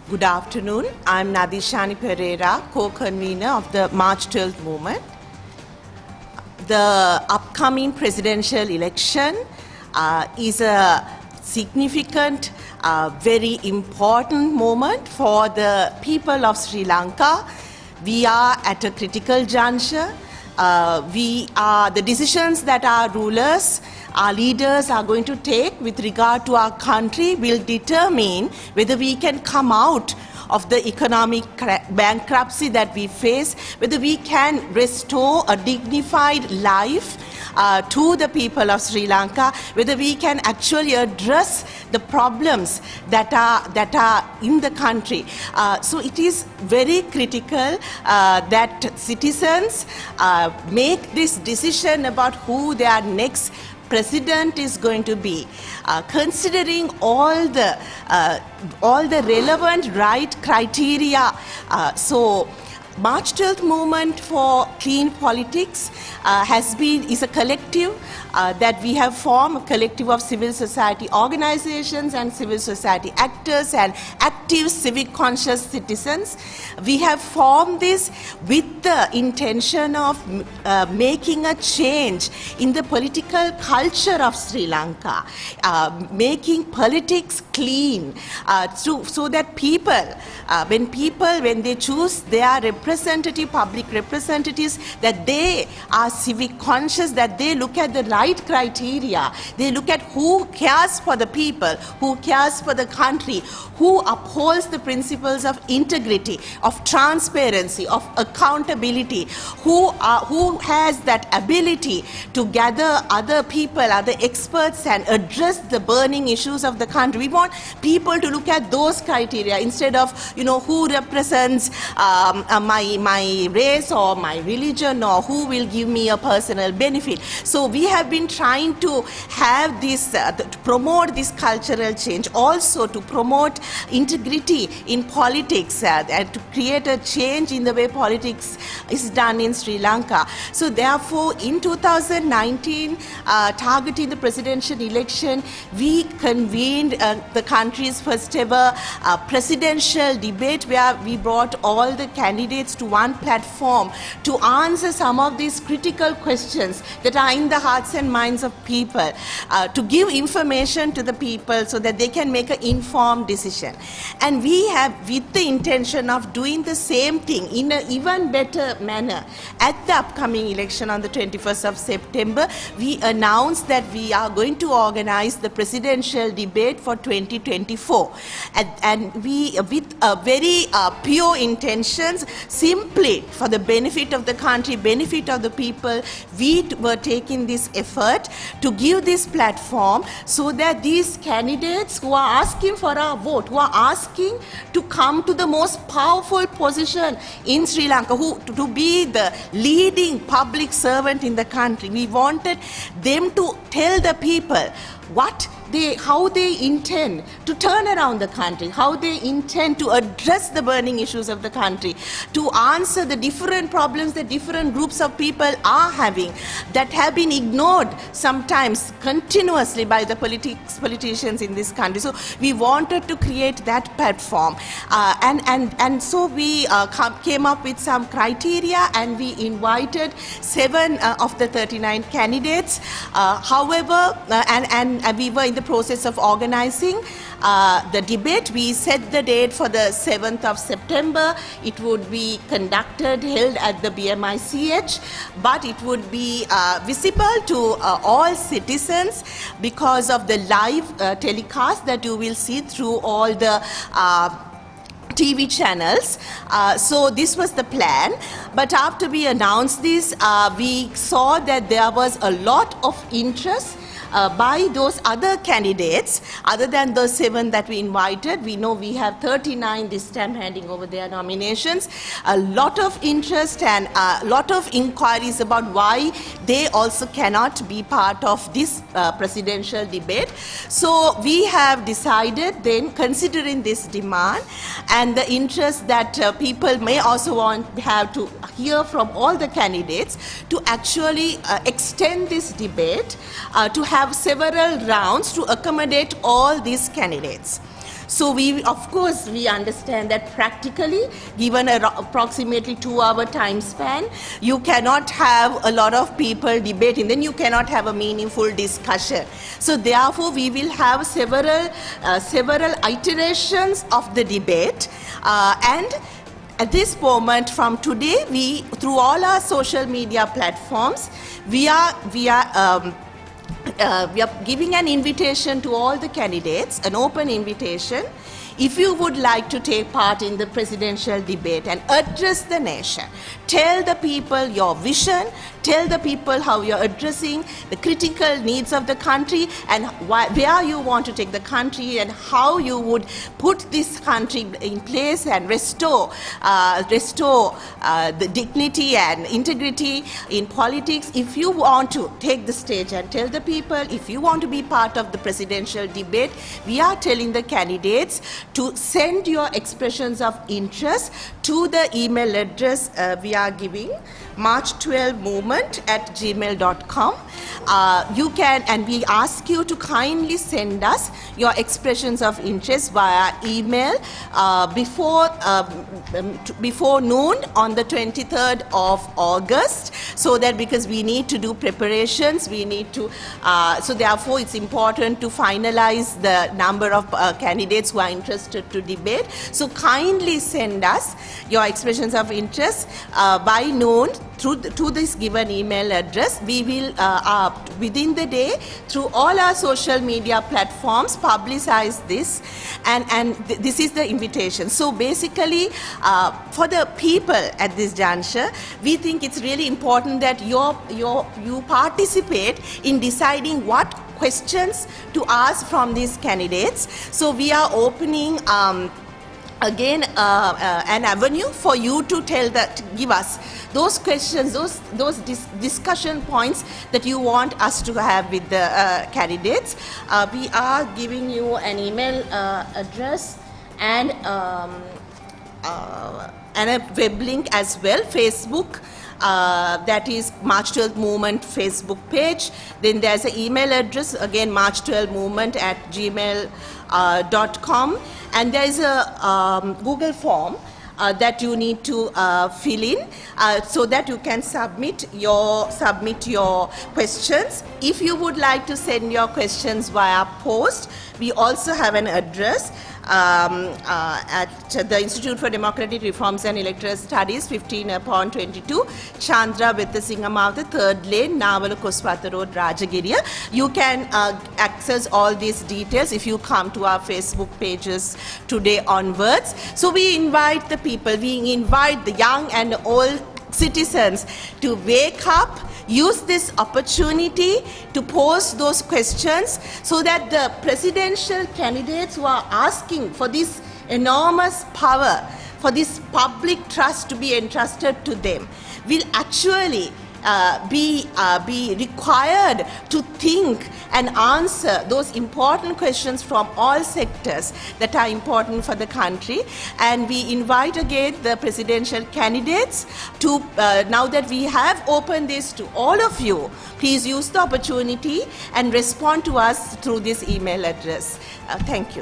Good afternoon. I'm Nadishani Pereira, co-convener of the March 12th movement. The upcoming presidential election is a significant, very important moment for the people of Sri Lanka. We are at a critical juncture. The decisions that our rulers, our leaders are going to take with regard to our country will determine whether we can come out of the economic bankruptcy that we face, whether we can restore a dignified life to the people of Sri Lanka, whether we can actually address the problems that are in the country. So it is very critical that citizens make this decision about who their next president is going to be, considering all the relevant right criteria. So March 12th movement for clean politics is a collective that we have formed, a collective of civil society organizations and civil society actors and active civic conscious citizens. We have formed this with the intention of making a change in the political culture of Sri Lanka, making politics clean, so that when they choose their representative, public representatives, that they are civic conscious, that they look at the right criteria, they look at who cares for the people, who cares for the country, who upholds the principles of integrity, of transparency, of accountability, who has that ability to gather other people, other experts and address the burning issues of the country. We want people to look at those criteria instead of, who represents my race or my religion or who will give me a personal benefit. So we have been trying to have this, to promote this cultural change, also to promote integrity in politics and to create a change in the way politics is done in Sri Lanka. So therefore, in 2019, targeting the presidential election, we convened the country's first ever presidential debate, where we brought all the candidates to one platform to answer some of these critical questions that are in the hearts and minds of people, to give information to the people so that they can make an informed decision. And we have, with the intention of doing the same thing in an even better manner at the upcoming election on the 21st of September, we announced that we are going to organize the presidential debate for 2024. And we, with very pure intentions, simply for the benefit of the country, benefit of the people, we were taking this effort to give this platform so that these candidates who are asking for our vote, who are asking to come to the most powerful position in Sri Lanka, to be the leading public servant in the country, we wanted them to tell the people how they intend to turn around the country, how they intend to address the burning issues of the country, to answer the different problems that different groups of people are having that have been ignored sometimes continuously by the politicians in this country. So we wanted to create that platform, and so we came up with some criteria, and we invited 7 of the 39 candidates. However, and we were in the process of organizing the debate. We set the date for the 7th of September. It would be held at the BMICH, but it would be visible to all citizens because of the live telecast that you will see through all the TV channels. So this was the plan. But after we announced this, we saw that there was a lot of interest by those other candidates, other than the 7 that we invited. We know we have 39 this time handing over their nominations. A lot of interest and a lot of inquiries about why they also cannot be part of this presidential debate. So we have decided then, considering this demand and the interest that people may also have to hear from all the candidates, to actually extend this debate to have several rounds to accommodate all these candidates. So we, of course, we understand that practically, given approximately 2-hour time span, you cannot have a lot of people debating, then you cannot have a meaningful discussion. So therefore, we will have several iterations of the debate, and at this moment, from today, we, through all our social media platforms, we are giving an invitation to all the candidates, an open invitation. If you would like to take part in the presidential debate and address the nation, tell the people your vision, tell the people how you're addressing the critical needs of the country and where you want to take the country and how you would put this country in place and restore the dignity and integrity in politics. If you want to take the stage and tell the people, if you want to be part of the presidential debate, we are telling the candidates to send your expressions of interest to the email address we are giving, march12movement@gmail.com. You can, and we ask you to kindly send us your expressions of interest via email before noon on the 23rd of August, so that, because we need to do preparations, we need to, so therefore it's important to finalize the number of candidates who are interested to debate. So kindly send us your expressions of interest by noon to this given email address. We will within the day, through all our social media platforms, publicize this, and this is the invitation. So basically, for the people at this juncture, we think it's really important that you participate in deciding what questions to ask from these candidates. So we are opening again an avenue for you to give us those questions, those discussion points that you want us to have with the candidates. We are giving you an email address and a web link as well, Facebook. That is March 12th Movement Facebook page. Then there's an email address, again march12movement@gmail.com, and there is a Google form that you need to fill in so that you can submit your questions. If you would like to send your questions via post, we also have an address at the Institute for Democratic Reforms and Electoral Studies, 15/22, Chandra Withasingamawatha, 3rd lane, Nawala Koswatha Road, Rajagiriya. You can access all these details if you come to our Facebook pages today onwards. So we invite the people, we invite the young and old citizens to wake up, use this opportunity to pose those questions so that the presidential candidates who are asking for this enormous power, for this public trust to be entrusted to them, will actually be required to think and answer those important questions from all sectors that are important for the country. And we invite again the presidential candidates to, now that we have opened this to all of you, please use the opportunity and respond to us through this email address. Thank you.